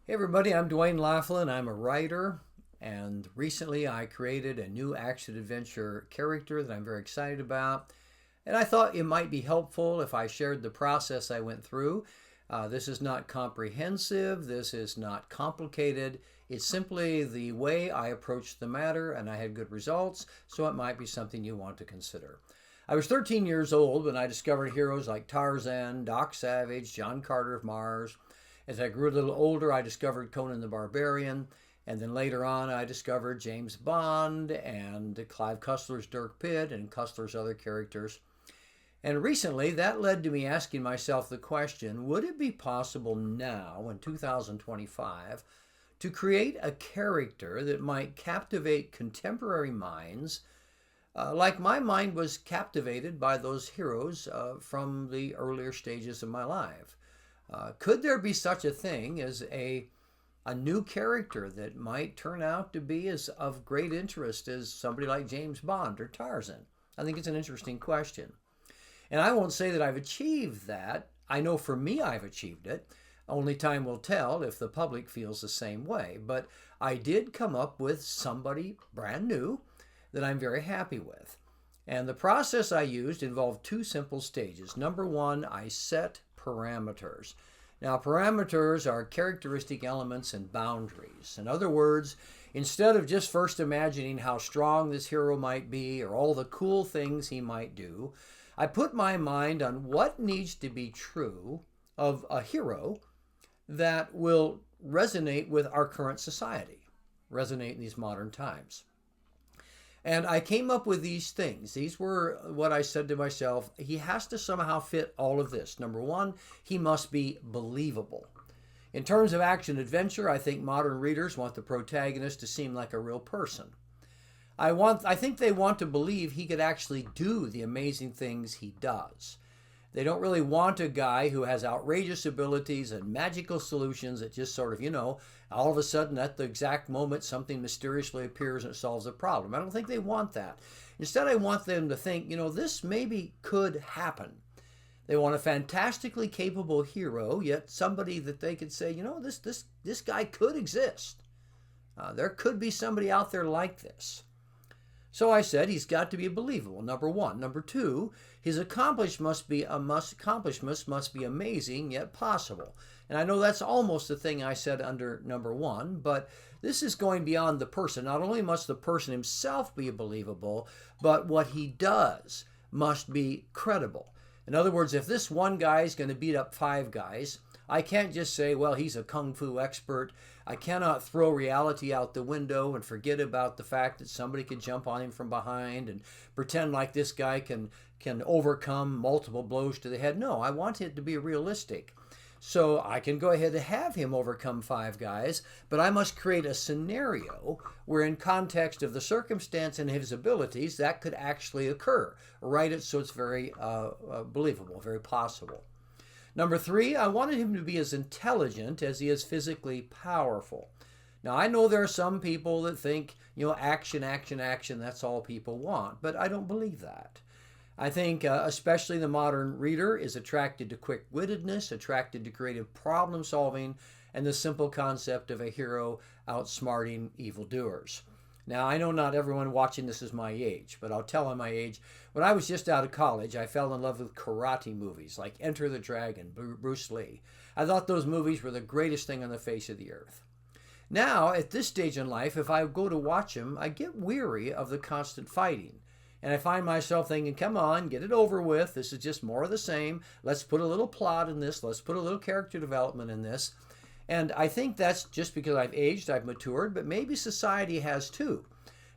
Hey everybody, I'm Dwayne Laughlin. I'm a writer, and recently I created a new action adventure character that I'm very excited about. And I thought it might be helpful if I shared the process I went through. This is not comprehensive, this is not complicated. It's simply the way I approached the matter, and I had good results, so it might be something you want to consider. I was 13 years old when I discovered heroes like Tarzan, Doc Savage, John Carter of Mars. As I grew a little older, I discovered Conan the Barbarian, and then later on I discovered James Bond and Clive Cussler's Dirk Pitt and Cussler's other characters. And recently that led to me asking myself the question, would it be possible now in 2025 to create a character that might captivate contemporary minds like my mind was captivated by those heroes from the earlier stages of my life? Could there be such a thing as a new character that might turn out to be as of great interest as somebody like James Bond or Tarzan? I think it's an interesting question. And I won't say that I've achieved that. I know for me I've achieved it. Only time will tell if the public feels the same way. But I did come up with somebody brand new that I'm very happy with. And the process I used involved two simple stages. Number one, I set parameters. Now, parameters are characteristic elements and boundaries. In other words, instead of just first imagining how strong this hero might be or all the cool things he might do, I put my mind on what needs to be true of a hero that will resonate with our current society, resonate in these modern times. And I came up with these things. These were what I said to myself. He has to somehow fit all of this. Number one, he must be believable. In terms of action adventure, I think modern readers want the protagonist to seem like a real person. I think they want to believe he could actually do the amazing things he does. They don't really want a guy who has outrageous abilities and magical solutions that just sort of, all of a sudden at the exact moment something mysteriously appears and it solves a problem. I don't think they want that. Instead, I want them to think, this maybe could happen. They want a fantastically capable hero, yet somebody that they could say, this guy could exist. There could be somebody out there like this. So I said he's got to be believable, number one. Number two, his accomplishments must be amazing yet possible. And I know that's almost the thing I said under number one, but this is going beyond the person. Not only must the person himself be believable, but what he does must be credible. In other words, if this one guy is going to beat up five guys, I can't just say, well, he's a kung fu expert. I cannot throw reality out the window and forget about the fact that somebody could jump on him from behind and pretend like this guy can overcome multiple blows to the head. No, I want it to be realistic. So I can go ahead and have him overcome five guys, but I must create a scenario where in context of the circumstance and his abilities, that could actually occur. Write it so it's very believable, very possible. Number three, I wanted him to be as intelligent as he is physically powerful. Now, I know there are some people that think, action, action, action, that's all people want, but I don't believe that. I think especially the modern reader is attracted to quick-wittedness, attracted to creative problem solving, and the simple concept of a hero outsmarting evildoers. Now, I know not everyone watching this is my age, but I'll tell on my age. When I was just out of college, I fell in love with karate movies like Enter the Dragon, Bruce Lee. I thought those movies were the greatest thing on the face of the earth. Now, at this stage in life, if I go to watch them, I get weary of the constant fighting. And I find myself thinking, come on, get it over with. This is just more of the same. Let's put a little plot in this. Let's put a little character development in this. And I think that's just because I've aged, I've matured, but maybe society has too.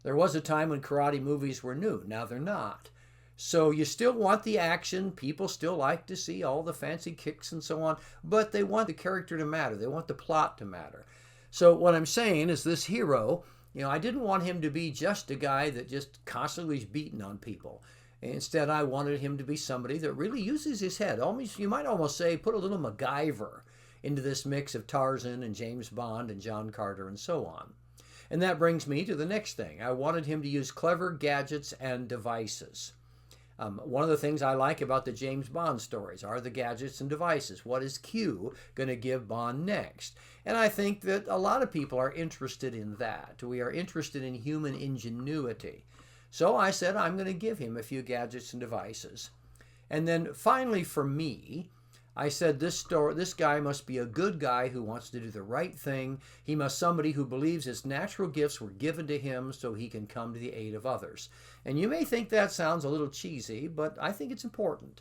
There was a time when karate movies were new. Now they're not. So you still want the action. People still like to see all the fancy kicks and so on, but they want the character to matter. They want the plot to matter. So what I'm saying is this hero, I didn't want him to be just a guy that just constantly is beating on people. Instead, I wanted him to be somebody that really uses his head. Almost, you might almost say, put a little MacGyver into this mix of Tarzan and James Bond and John Carter and so on. And that brings me to the next thing. I wanted him to use clever gadgets and devices. One of the things I like about the James Bond stories are the gadgets and devices. What is Q going to give Bond next? And I think that a lot of people are interested in that. We are interested in human ingenuity. So I said I'm going to give him a few gadgets and devices. And then finally for me, I said this guy must be a good guy who wants to do the right thing. He must be somebody who believes his natural gifts were given to him so he can come to the aid of others. And you may think that sounds a little cheesy, but I think it's important.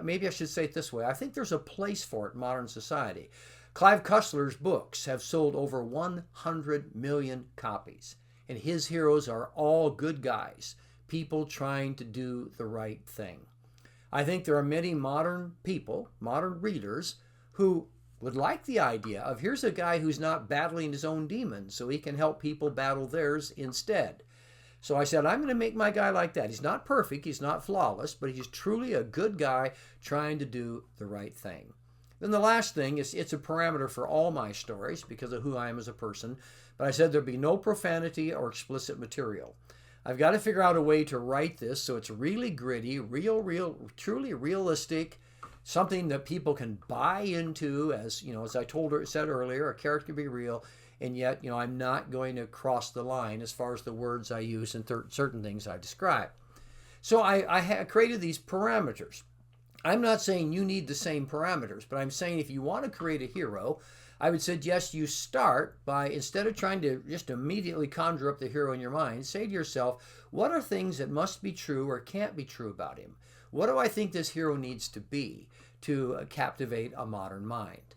Maybe I should say it this way. I think there's a place for it in modern society. Clive Cussler's books have sold over 100 million copies, and his heroes are all good guys, people trying to do the right thing. I think there are many modern people, modern readers, who would like the idea of here's a guy who's not battling his own demons, so he can help people battle theirs instead. So I said, I'm going to make my guy like that. He's not perfect, he's not flawless, but he's truly a good guy trying to do the right thing. Then the last thing is it's a parameter for all my stories because of who I am as a person, but I said there'd be no profanity or explicit material. I've got to figure out a way to write this so it's really gritty, truly realistic, something that people can buy into. As you know, as I said earlier, a character can be real, and yet I'm not going to cross the line as far as the words I use and certain things I describe. So I created these parameters. I'm not saying you need the same parameters, but I'm saying if you want to create a hero, I would suggest you start by, instead of trying to just immediately conjure up the hero in your mind, say to yourself, what are things that must be true or can't be true about him? What do I think this hero needs to be to captivate a modern mind?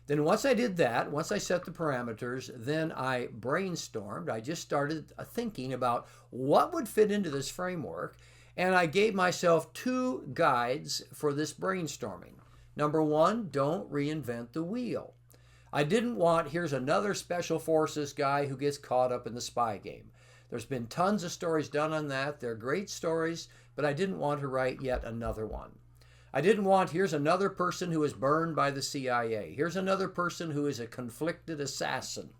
Then once I did that, once I set the parameters, then I brainstormed. I just started thinking about what would fit into this framework, and I gave myself 2 guides for this brainstorming. Number 1, don't reinvent the wheel. I didn't want, here's another special forces guy who gets caught up in the spy game. There's been tons of stories done on that. They're great stories, but I didn't want to write yet another one. I didn't want, here's another person who is burned by the CIA. Here's another person who is a conflicted assassin.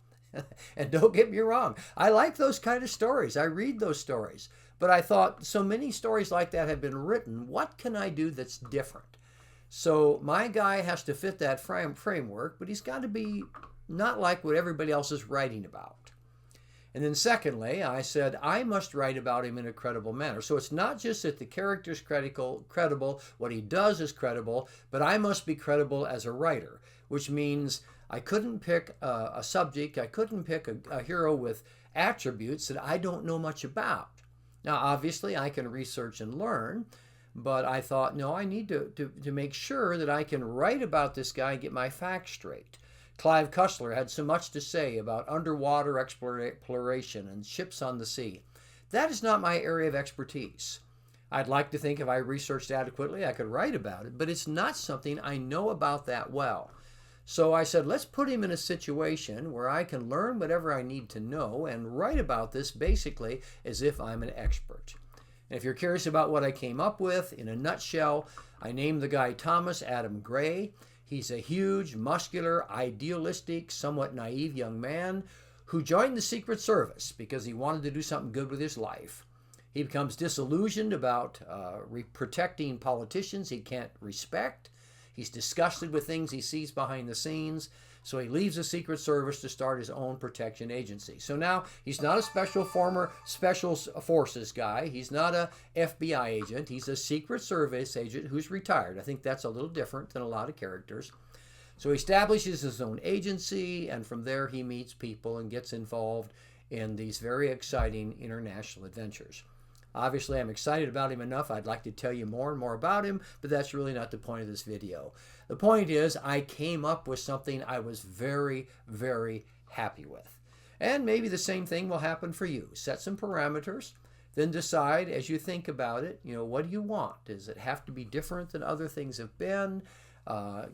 And don't get me wrong, I like those kind of stories. I read those stories. But I thought, so many stories like that have been written. What can I do that's different? So my guy has to fit that framework, but he's got to be not like what everybody else is writing about. And then secondly, I said, I must write about him in a credible manner. So it's not just that the character's credible, what he does is credible, but I must be credible as a writer, which means I couldn't pick a subject, I couldn't pick a hero with attributes that I don't know much about. Now, obviously, I can research and learn, but I thought, no, I need to make sure that I can write about this guy and get my facts straight. Clive Cussler had so much to say about underwater exploration and ships on the sea. That is not my area of expertise. I'd like to think if I researched adequately, I could write about it, but it's not something I know about that well. So I said, let's put him in a situation where I can learn whatever I need to know and write about this basically as if I'm an expert. And if you're curious about what I came up with, in a nutshell, I named the guy Thomas Adam Gray. He's a huge, muscular, idealistic, somewhat naive young man who joined the Secret Service because he wanted to do something good with his life. He becomes disillusioned about protecting politicians he can't respect. He's disgusted with things he sees behind the scenes, so he leaves the Secret Service to start his own protection agency. So now he's not a former special forces guy. He's not a FBI agent. He's a Secret Service agent who's retired. I think that's a little different than a lot of characters. So he establishes his own agency, and from there he meets people and gets involved in these very exciting international adventures. Obviously, I'm excited about him enough. I'd like to tell you more and more about him, but that's really not the point of this video. The point is, I came up with something I was very, very happy with. And maybe the same thing will happen for you. Set some parameters, then decide as you think about it, what do you want? Does it have to be different than other things have been?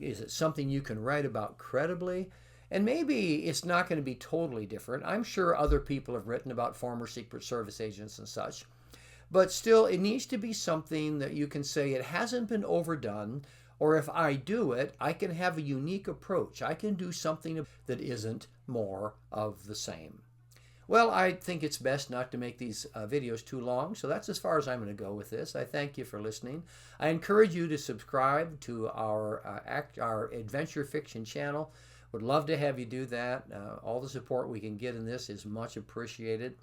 Is it something you can write about credibly? And maybe it's not going to be totally different. I'm sure other people have written about former Secret Service agents and such. But still, it needs to be something that you can say it hasn't been overdone, or if I do it, I can have a unique approach. I can do something that isn't more of the same. Well, I think it's best not to make these videos too long, so that's as far as I'm going to go with this. I thank you for listening. I encourage you to subscribe to our adventure fiction channel. Would love to have you do that. All the support we can get in this is much appreciated.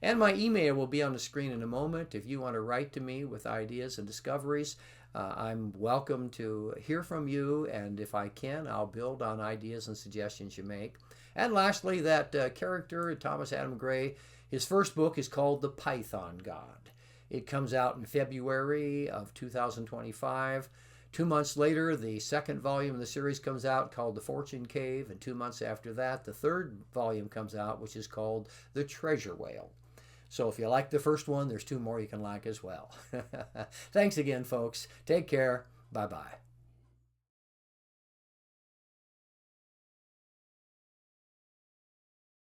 And my email will be on the screen in a moment. If you want to write to me with ideas and discoveries, I'm welcome to hear from you, and if I can, I'll build on ideas and suggestions you make. And lastly, that character, Thomas Adam Gray, his first book is called The Python God. It comes out in February of 2025. 2 months later, the second volume of the series comes out called The Fortune Cave, and 2 months after that, the third volume comes out, which is called The Treasure Whale. So if you like the first one, there's 2 more you can like as well. Thanks again, folks. Take care. Bye-bye.